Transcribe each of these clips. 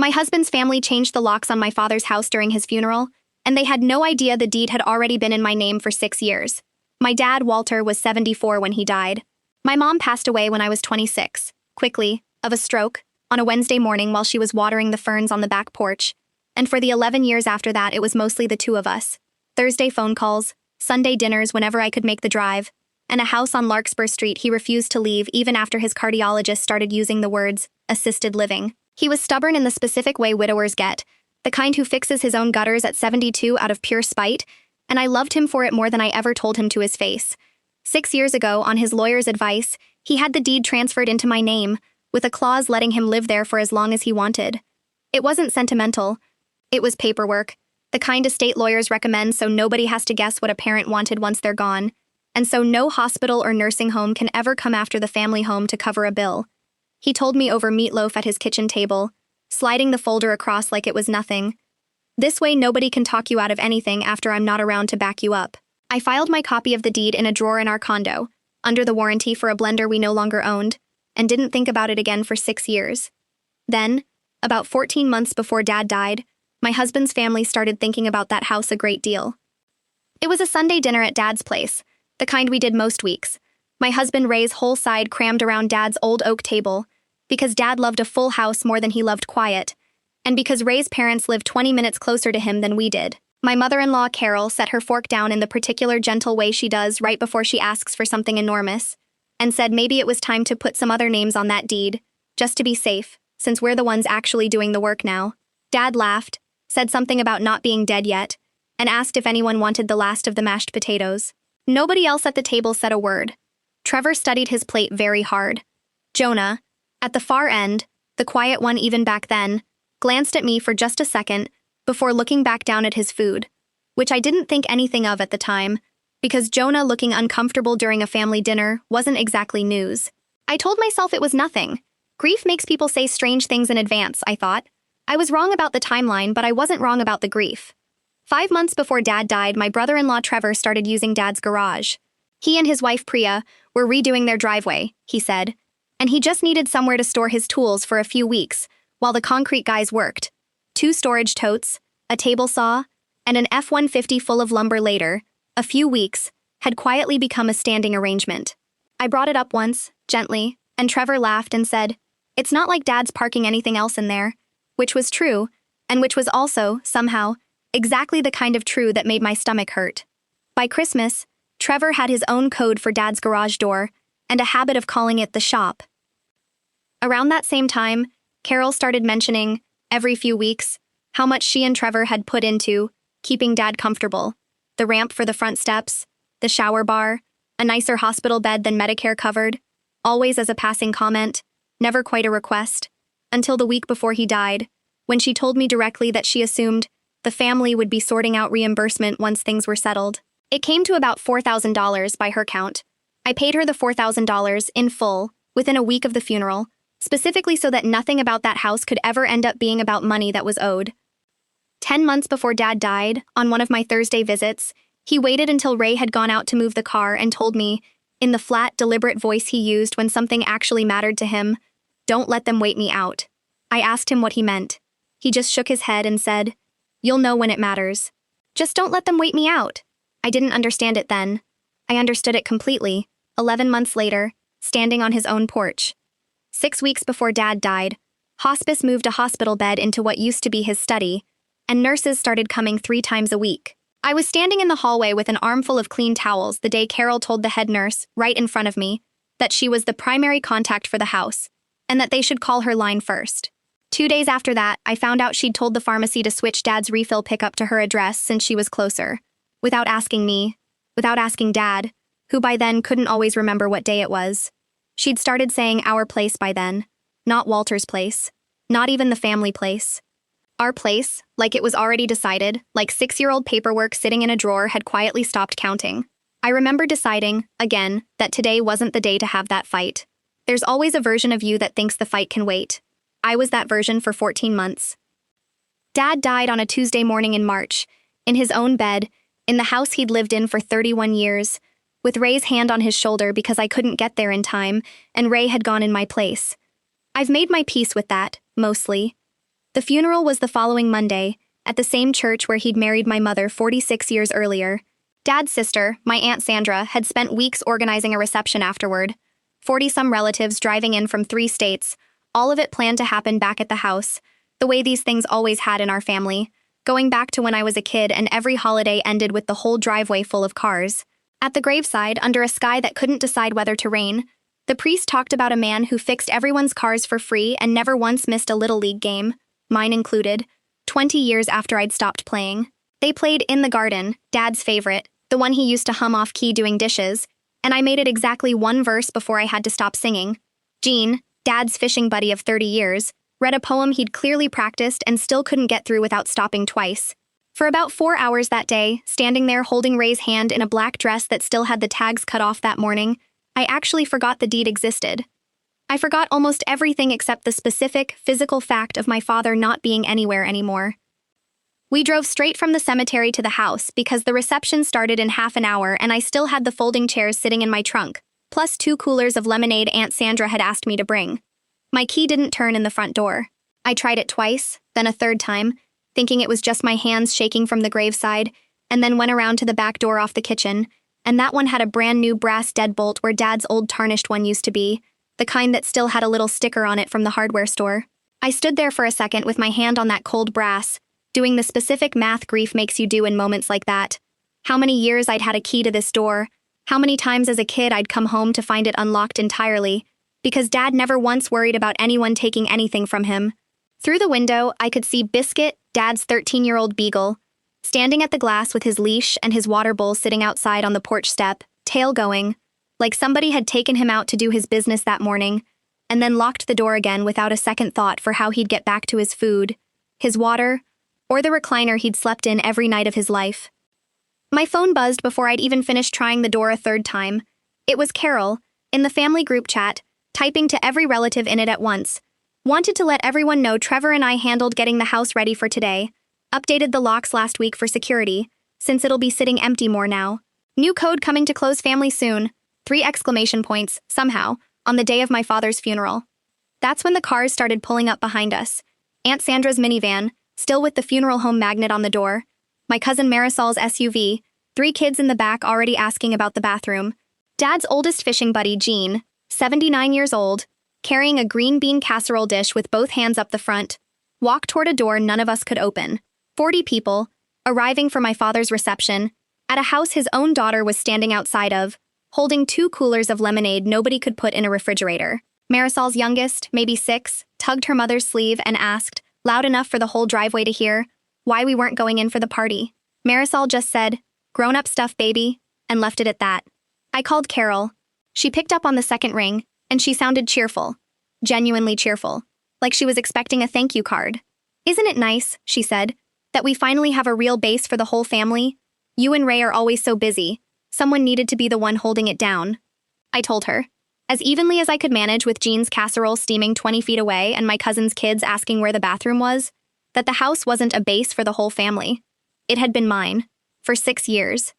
My husband's family changed the locks on my father's house during his funeral, and they had no idea the deed had already been in my name for 6 years. My dad, Walter, was 74 when he died. My mom passed away when I was 26, quickly, of a stroke, on a Wednesday morning while she was watering the ferns on the back porch. And for the 11 years after that, it was mostly the two of us. Thursday phone calls, Sunday dinners whenever I could make the drive, and a house on Larkspur Street he refused to leave even after his cardiologist started using the words, assisted living. He was stubborn in the specific way widowers get, the kind who fixes his own gutters at 72 out of pure spite, and I loved him for it more than I ever told him to his face. 6 years ago, on his lawyer's advice, he had the deed transferred into my name, with a clause letting him live there for as long as he wanted. It wasn't sentimental. It was paperwork, the kind estate lawyers recommend so nobody has to guess what a parent wanted once they're gone, and so no hospital or nursing home can ever come after the family home to cover a bill. He told me over meatloaf at his kitchen table, sliding the folder across like it was nothing. This way nobody can talk you out of anything after I'm not around to back you up. I filed my copy of the deed in a drawer in our condo, under the warranty for a blender we no longer owned, and didn't think about it again for 6 years. Then, about 14 months before Dad died, my husband's family started thinking about that house a great deal. It was a Sunday dinner at Dad's place, the kind we did most weeks. My husband Ray's whole side crammed around Dad's old oak table, because Dad loved a full house more than he loved quiet, and because Ray's parents lived 20 minutes closer to him than we did. My mother-in-law, Carol, set her fork down in the particular gentle way she does right before she asks for something enormous, and said maybe it was time to put some other names on that deed, just to be safe, since we're the ones actually doing the work now. Dad laughed, said something about not being dead yet, and asked if anyone wanted the last of the mashed potatoes. Nobody else at the table said a word. Trevor studied his plate very hard. Jonah, at the far end, the quiet one even back then, glanced at me for just a second before looking back down at his food, which I didn't think anything of at the time, because Jonah looking uncomfortable during a family dinner wasn't exactly news. I told myself it was nothing. Grief makes people say strange things in advance, I thought. I was wrong about the timeline, but I wasn't wrong about the grief. 5 months before Dad died, my brother-in-law Trevor started using Dad's garage. He and his wife Priya were redoing their driveway, he said, and he just needed somewhere to store his tools for a few weeks while the concrete guys worked. 2 storage totes, a table saw, and an F-150 full of lumber later, a few weeks, had quietly become a standing arrangement. I brought it up once, gently, and Trevor laughed and said, "It's not like Dad's parking anything else in there," which was true, and which was also, somehow, exactly the kind of true that made my stomach hurt. By Christmas, Trevor had his own code for Dad's garage door, and a habit of calling it the shop. Around that same time, Carol started mentioning, every few weeks, how much she and Trevor had put into keeping Dad comfortable. The ramp for the front steps, the shower bar, a nicer hospital bed than Medicare covered, always as a passing comment, never quite a request, until the week before he died, when she told me directly that she assumed the family would be sorting out reimbursement once things were settled. It came to about $4,000 by her count. I paid her the $4,000 in full within a week of the funeral, specifically so that nothing about that house could ever end up being about money that was owed. 10 months before Dad died, on one of my Thursday visits, he waited until Ray had gone out to move the car and told me, in the flat, deliberate voice he used when something actually mattered to him, "Don't let them wait me out." I asked him what he meant. He just shook his head and said, "You'll know when it matters. Just don't let them wait me out." I didn't understand it then. I understood it completely, 11 months later, standing on his own porch. 6 weeks before Dad died, hospice moved a hospital bed into what used to be his study, and nurses started coming 3 times a week. I was standing in the hallway with an armful of clean towels the day Carol told the head nurse, right in front of me, that she was the primary contact for the house, and that they should call her line first. 2 days after that, I found out she'd told the pharmacy to switch Dad's refill pickup to her address since she was closer, without asking me, without asking Dad, who by then couldn't always remember what day it was. She'd started saying our place by then, not Walter's place, not even the family place. Our place, like it was already decided, like 6-year-old paperwork sitting in a drawer, had quietly stopped counting. I remember deciding, again, that today wasn't the day to have that fight. There's always a version of you that thinks the fight can wait. I was that version for 14 months. Dad died on a Tuesday morning in March, in his own bed, in the house he'd lived in for 31 years, with Ray's hand on his shoulder because I couldn't get there in time, and Ray had gone in my place. I've made my peace with that, mostly. The funeral was the following Monday, at the same church where he'd married my mother 46 years earlier. Dad's sister, my Aunt Sandra, had spent weeks organizing a reception afterward. 40-some relatives driving in from 3 states, all of it planned to happen back at the house, the way these things always had in our family, going back to when I was a kid and every holiday ended with the whole driveway full of cars. At the graveside, under a sky that couldn't decide whether to rain, the priest talked about a man who fixed everyone's cars for free and never once missed a Little League game, mine included, 20 years after I'd stopped playing. They played In the Garden, Dad's favorite, the one he used to hum off-key doing dishes, and I made it exactly 1 verse before I had to stop singing. Gene, Dad's fishing buddy of 30 years, read a poem he'd clearly practiced and still couldn't get through without stopping twice. For about 4 hours that day, standing there holding Ray's hand in a black dress that still had the tags cut off that morning, I actually forgot the deed existed. I forgot almost everything except the specific, physical fact of my father not being anywhere anymore. We drove straight from the cemetery to the house because the reception started in half an hour and I still had the folding chairs sitting in my trunk, plus 2 coolers of lemonade Aunt Sandra had asked me to bring. My key didn't turn in the front door. I tried it twice, then a 3rd time, thinking it was just my hands shaking from the graveside, and then went around to the back door off the kitchen, and that one had a brand new brass deadbolt where Dad's old tarnished one used to be, the kind that still had a little sticker on it from the hardware store. I stood there for a second with my hand on that cold brass, doing the specific math grief makes you do in moments like that. How many years I'd had a key to this door, how many times as a kid I'd come home to find it unlocked entirely, because Dad never once worried about anyone taking anything from him. Through the window, I could see Biscuit, Dad's 13-year-old beagle, standing at the glass with his leash and his water bowl sitting outside on the porch step, tail going, like somebody had taken him out to do his business that morning, and then locked the door again without a second thought for how he'd get back to his food, his water, or the recliner he'd slept in every night of his life. My phone buzzed before I'd even finished trying the door a 3rd time. It was Carol, in the family group chat, typing to every relative in it at once. Wanted to let everyone know Trevor and I handled getting the house ready for today. Updated the locks last week for security, since it'll be sitting empty more now. New code coming to close family soon. 3 exclamation points, somehow, on the day of my father's funeral. That's when the cars started pulling up behind us. Aunt Sandra's minivan, still with the funeral home magnet on the door. My cousin Marisol's SUV, 3 kids in the back already asking about the bathroom. Dad's oldest fishing buddy, Gene, 79 years old, carrying a green bean casserole dish with both hands up the front, walked toward a door none of us could open. 40 people, arriving for my father's reception, at a house his own daughter was standing outside of, holding 2 coolers of lemonade nobody could put in a refrigerator. Marisol's youngest, maybe 6, tugged her mother's sleeve and asked, loud enough for the whole driveway to hear, why we weren't going in for the party. Marisol just said, grown-up stuff, baby, and left it at that. I called Carol. She picked up on the 2nd ring, and she sounded cheerful. Genuinely cheerful. Like she was expecting a thank you card. Isn't it nice, she said, that we finally have a real base for the whole family? You and Ray are always so busy. Someone needed to be the one holding it down. I told her, as evenly as I could manage with Jean's casserole steaming 20 feet away and my cousin's kids asking where the bathroom was, that the house wasn't a base for the whole family. It had been mine. For 6 years.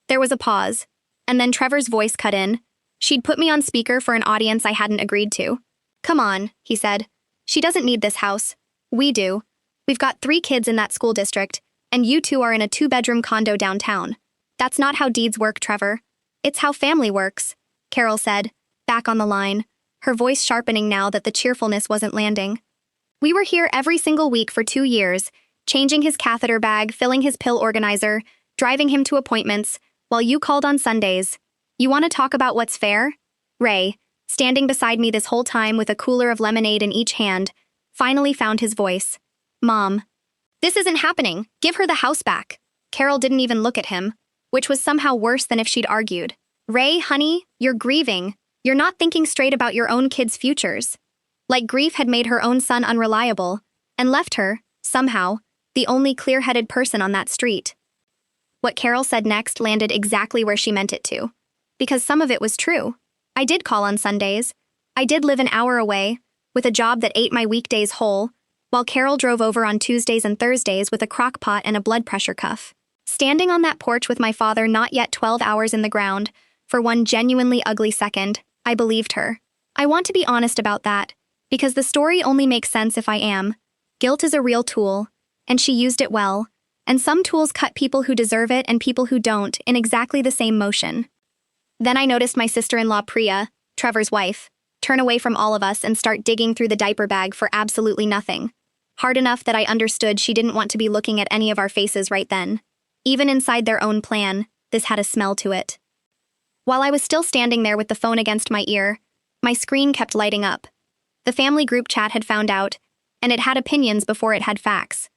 There was a pause, and then Trevor's voice cut in. She'd put me on speaker for an audience I hadn't agreed to. Come on, he said. She doesn't need this house. We do. We've got 3 kids in that school district, and you 2 are in a 2-bedroom condo downtown. That's not how deeds work, Trevor. It's how family works, Carol said, back on the line, her voice sharpening now that the cheerfulness wasn't landing. We were here every single week for 2 years, changing his catheter bag, filling his pill organizer, driving him to appointments, while you called on Sundays. You want to talk about what's fair? Ray, standing beside me this whole time with a cooler of lemonade in each hand, finally found his voice. Mom. This isn't happening. Give her the house back. Carol didn't even look at him, which was somehow worse than if she'd argued. Ray, honey, you're grieving. You're not thinking straight about your own kids' futures. Like grief had made her own son unreliable, and left her, somehow, the only clear-headed person on that street. What Carol said next landed exactly where she meant it to. Because some of it was true. I did call on Sundays. I did live an hour away, with a job that ate my weekdays whole, while Carol drove over on Tuesdays and Thursdays with a crock pot and a blood pressure cuff. Standing on that porch with my father not yet 12 hours in the ground, for one genuinely ugly second, I believed her. I want to be honest about that, because the story only makes sense if I am. Guilt is a real tool, and she used it well, and some tools cut people who deserve it and people who don't in exactly the same motion. Then I noticed my sister-in-law Priya, Trevor's wife, turn away from all of us and start digging through the diaper bag for absolutely nothing. Hard enough that I understood she didn't want to be looking at any of our faces right then. Even inside their own plan, this had a smell to it. While I was still standing there with the phone against my ear, my screen kept lighting up. The family group chat had found out, and it had opinions before it had facts.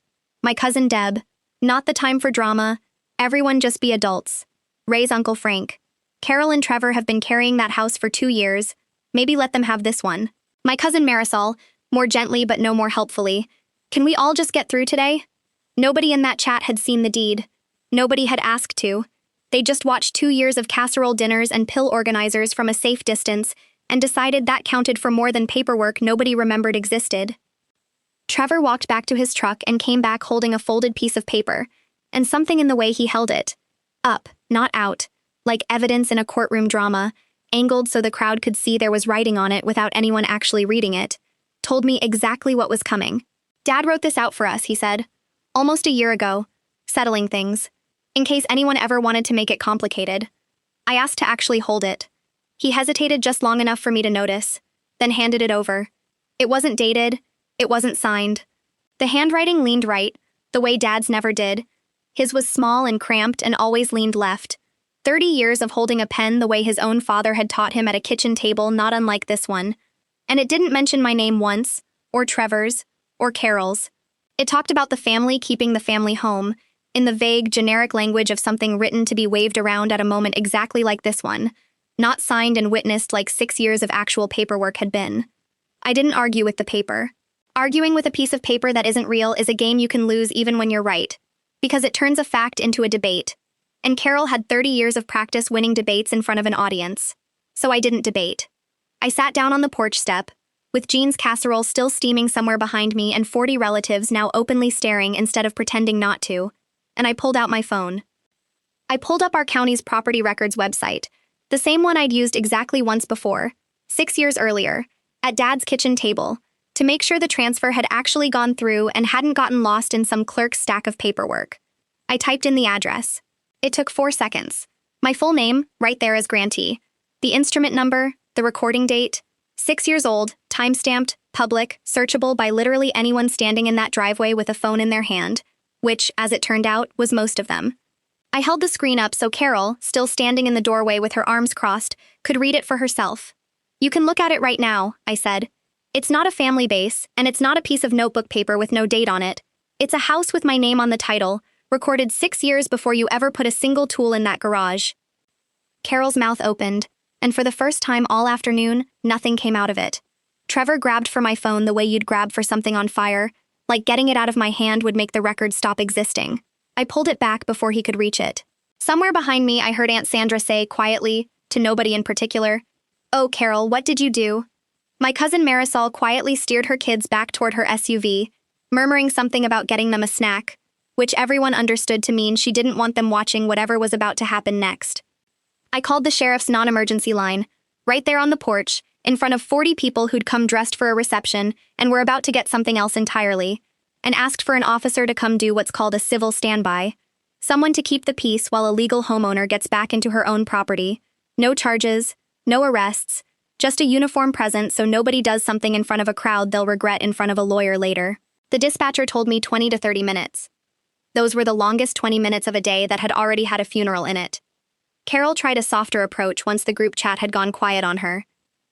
My cousin Deb, not the time for drama, everyone just be adults. Ray's Uncle Frank. Carol and Trevor have been carrying that house for 2 years, maybe let them have this one. My cousin Marisol, more gently but no more helpfully. Can we all just get through today? Nobody in that chat had seen the deed. Nobody had asked to. They just watched 2 years of casserole dinners and pill organizers from a safe distance and decided that counted for more than paperwork nobody remembered existed. Trevor walked back to his truck and came back holding a folded piece of paper, and something in the way he held it. Up, not out, like evidence in a courtroom drama, angled so the crowd could see there was writing on it without anyone actually reading it, told me exactly what was coming. Dad wrote this out for us, he said. Almost a year ago. Settling things. In case anyone ever wanted to make it complicated. I asked to actually hold it. He hesitated just long enough for me to notice, then handed it over. It wasn't dated. It wasn't signed. The handwriting leaned right, the way Dad's never did. His was small and cramped and always leaned left. 30 years of holding a pen the way his own father had taught him at a kitchen table not unlike this one. And it didn't mention my name once, or Trevor's, or Carol's. It talked about the family keeping the family home, in the vague, generic language of something written to be waved around at a moment exactly like this one, not signed and witnessed like 6 years of actual paperwork had been. I didn't argue with the paper. Arguing with a piece of paper that isn't real is a game you can lose even when you're right, because it turns a fact into a debate. And Carol had 30 years of practice winning debates in front of an audience. So I didn't debate. I sat down on the porch step, with Jean's casserole still steaming somewhere behind me and 40 relatives now openly staring instead of pretending not to, and I pulled out my phone. I pulled up our county's property records website, the same one I'd used exactly once before, 6 years earlier, at Dad's kitchen table, to make sure the transfer had actually gone through and hadn't gotten lost in some clerk's stack of paperwork. I typed in the address. It took 4 seconds. My full name, right there as grantee. The instrument number, the recording date, 6 years old, time-stamped, public, searchable by literally anyone standing in that driveway with a phone in their hand, which, as it turned out, was most of them. I held the screen up so Carol, still standing in the doorway with her arms crossed, could read it for herself. You can look at it right now, I said. It's not a family base, and it's not a piece of notebook paper with no date on it. It's a house with my name on the title, recorded 6 years before you ever put a single tool in that garage. Carol's mouth opened, and for the first time all afternoon, nothing came out of it. Trevor grabbed for my phone the way you'd grab for something on fire, like getting it out of my hand would make the record stop existing. I pulled it back before he could reach it. Somewhere behind me, I heard Aunt Sandra say quietly, to nobody in particular, "Oh, Carol, what did you do?" My cousin Marisol quietly steered her kids back toward her SUV, murmuring something about getting them a snack, which everyone understood to mean she didn't want them watching whatever was about to happen next. I called the sheriff's non-emergency line, right there on the porch, in front of 40 people who'd come dressed for a reception and were about to get something else entirely, and asked for an officer to come do what's called a civil standby, someone to keep the peace while a legal homeowner gets back into her own property. No charges, no arrests, just a uniform presence so nobody does something in front of a crowd they'll regret in front of a lawyer later. The dispatcher told me 20 to 30 minutes. Those were the longest 20 minutes of a day that had already had a funeral in it. Carol tried a softer approach once the group chat had gone quiet on her.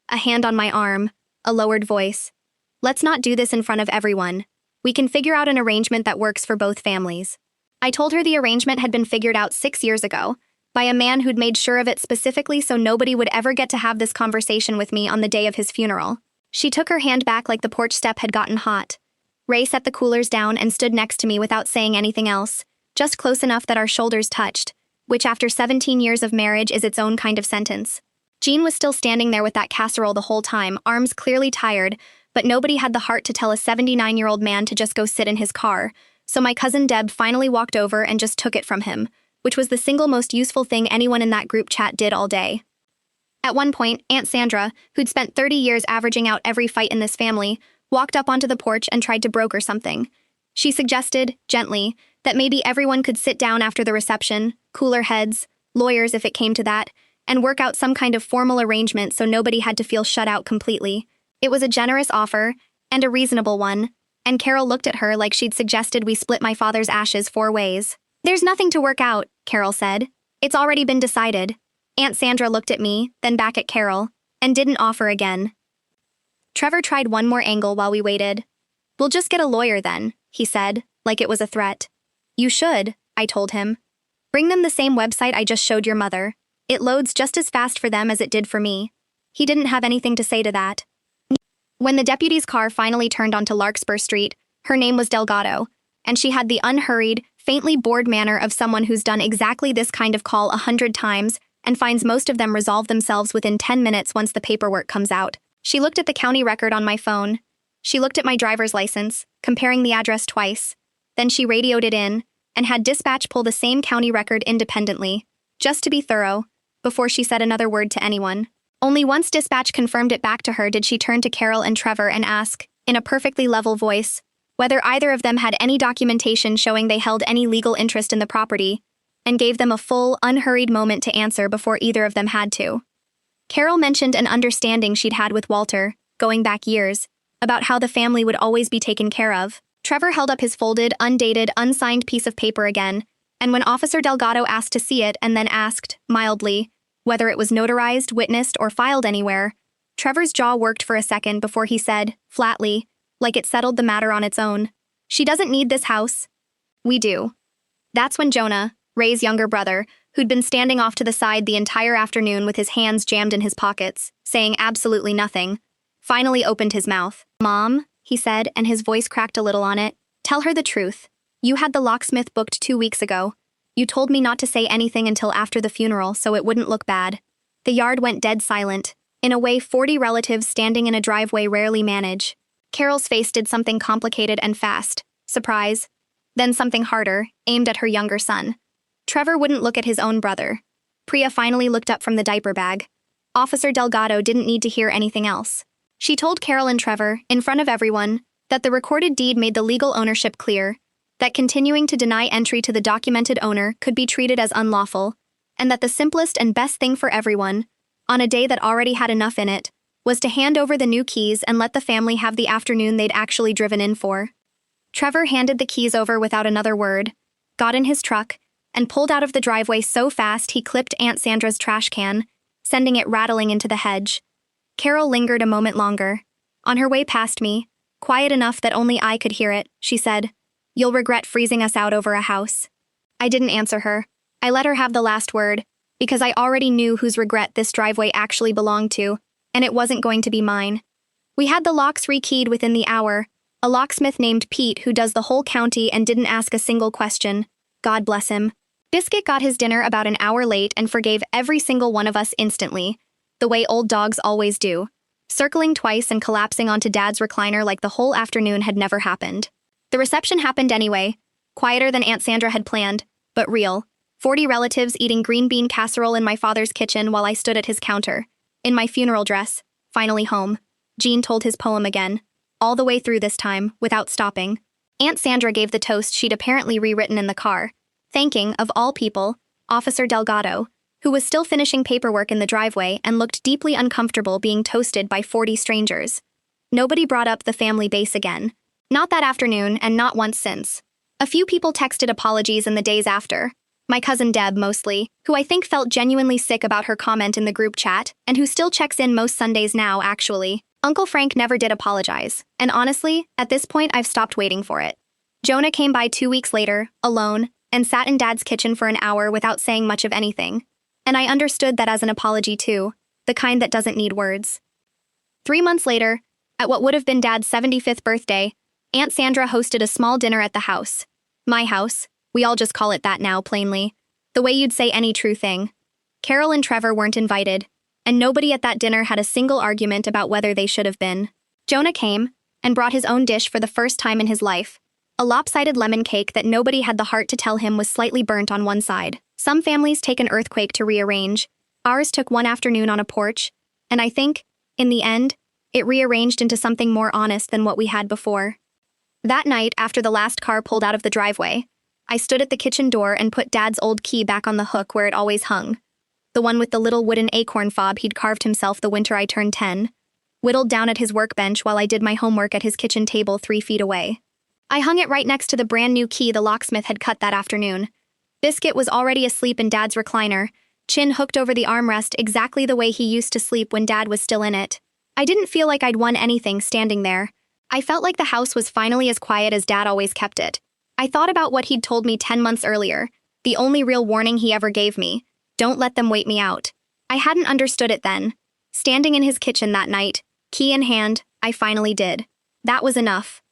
A hand on my arm, a lowered voice. Let's not do this in front of everyone. We can figure out an arrangement that works for both families. I told her the arrangement had been figured out 6 years ago, by a man who'd made sure of it specifically so nobody would ever get to have this conversation with me on the day of his funeral. She took her hand back like the porch step had gotten hot. Ray set the coolers down and stood next to me without saying anything else, just close enough that our shoulders touched, which after 17 years of marriage is its own kind of sentence. Jean was still standing there with that casserole the whole time, arms clearly tired, but nobody had the heart to tell a 79-year-old man to just go sit in his car, so my cousin Deb finally walked over and just took it from him, which was the single most useful thing anyone in that group chat did all day. At one point, Aunt Sandra, who'd spent 30 years averaging out every fight in this family, walked up onto the porch and tried to broker something. She suggested, gently, that maybe everyone could sit down after the reception, cooler heads, lawyers if it came to that, and work out some kind of formal arrangement so nobody had to feel shut out completely. It was a generous offer, and a reasonable one, and Carol looked at her like she'd suggested we split my father's ashes 4 ways. "There's nothing to work out," Carol said. "It's already been decided." Aunt Sandra looked at me, then back at Carol, and didn't offer again. Trevor tried one more angle while we waited. "We'll just get a lawyer then," he said, like it was a threat. "You should," I told him. "Bring them the same website I just showed your mother. It loads just as fast for them as it did for me." He didn't have anything to say to that. When the deputy's car finally turned onto Larkspur Street, her name was Delgado, and she had the unhurried, faintly bored manner of someone who's done exactly this kind of call 100 times and finds most of them resolve themselves within 10 minutes once the paperwork comes out. She looked at the county record on my phone. She looked at my driver's license, comparing the address twice. Then she radioed it in and had dispatch pull the same county record independently, just to be thorough, before she said another word to anyone. Only once dispatch confirmed it back to her did she turn to Carol and Trevor and ask, in a perfectly level voice, whether either of them had any documentation showing they held any legal interest in the property, and gave them a full, unhurried moment to answer before either of them had to. Carol mentioned an understanding she'd had with Walter, going back years, about how the family would always be taken care of. Trevor held up his folded, undated, unsigned piece of paper again, and when Officer Delgado asked to see it and then asked, mildly, whether it was notarized, witnessed, or filed anywhere, Trevor's jaw worked for a second before he said, flatly, like it settled the matter on its own, "She doesn't need this house." "We do." That's when Jonah, Ray's younger brother, who'd been standing off to the side the entire afternoon with his hands jammed in his pockets, saying absolutely nothing, finally opened his mouth. "Mom," he said, and his voice cracked a little on it, "tell her the truth. You had the locksmith booked 2 weeks ago. You told me not to say anything until after the funeral so it wouldn't look bad." The yard went dead silent, in a way 40 relatives standing in a driveway rarely manage. Carol's face did something complicated and fast, surprise, then something harder, aimed at her younger son. Trevor wouldn't look at his own brother. Priya finally looked up from the diaper bag. Officer Delgado didn't need to hear anything else. She told Carol and Trevor, in front of everyone, that the recorded deed made the legal ownership clear, that continuing to deny entry to the documented owner could be treated as unlawful, and that the simplest and best thing for everyone, on a day that already had enough in it, was to hand over the new keys and let the family have the afternoon they'd actually driven in for. Trevor handed the keys over without another word, got in his truck, and pulled out of the driveway so fast he clipped Aunt Sandra's trash can, sending it rattling into the hedge. Carol lingered a moment longer. On her way past me, quiet enough that only I could hear it, she said, "You'll regret freezing us out over a house." I didn't answer her. I let her have the last word, because I already knew whose regret this driveway actually belonged to, and it wasn't going to be mine. We had the locks rekeyed within the hour, a locksmith named Pete who does the whole county and didn't ask a single question. God bless him. Biscuit got his dinner about an hour late and forgave every single one of us instantly, the way old dogs always do, circling twice and collapsing onto Dad's recliner like the whole afternoon had never happened. The reception happened anyway, quieter than Aunt Sandra had planned, but real. 40 relatives eating green bean casserole in my father's kitchen while I stood at his counter. In my funeral dress, finally home. Gene told his poem again, all the way through this time, without stopping. Aunt Sandra gave the toast she'd apparently rewritten in the car, thanking, of all people, Officer Delgado, who was still finishing paperwork in the driveway and looked deeply uncomfortable being toasted by 40 strangers. Nobody brought up the family base again. Not that afternoon, and not once since. A few people texted apologies in the days after. My cousin Deb, mostly, who I think felt genuinely sick about her comment in the group chat, and who still checks in most Sundays now, actually. Uncle Frank never did apologize, and honestly, at this point I've stopped waiting for it. Jonah came by 2 weeks later, alone, and sat in Dad's kitchen for an hour without saying much of anything. And I understood that as an apology too, the kind that doesn't need words. 3 months later, at what would have been Dad's 75th birthday, Aunt Sandra hosted a small dinner at the house. My house. We all just call it that now, plainly. The way you'd say any true thing. Carol and Trevor weren't invited, and nobody at that dinner had a single argument about whether they should have been. Jonah came, and brought his own dish for the first time in his life. A lopsided lemon cake that nobody had the heart to tell him was slightly burnt on one side. Some families take an earthquake to rearrange. Ours took one afternoon on a porch, and I think, in the end, It rearranged into something more honest than what we had before. That night, after the last car pulled out of the driveway, I stood at the kitchen door and put Dad's old key back on the hook where it always hung. The one with the little wooden acorn fob he'd carved himself the winter I turned 10, whittled down at his workbench while I did my homework at his kitchen table 3 feet away. I hung it right next to the brand new key the locksmith had cut that afternoon. Biscuit was already asleep in Dad's recliner, chin hooked over the armrest exactly the way he used to sleep when Dad was still in it. I didn't feel like I'd won anything standing there. I felt like the house was finally as quiet as Dad always kept it. I thought about what he'd told me 10 months earlier, the only real warning he ever gave me: don't let them wait me out. I hadn't understood it then. Standing in his kitchen that night, key in hand, I finally did. That was enough.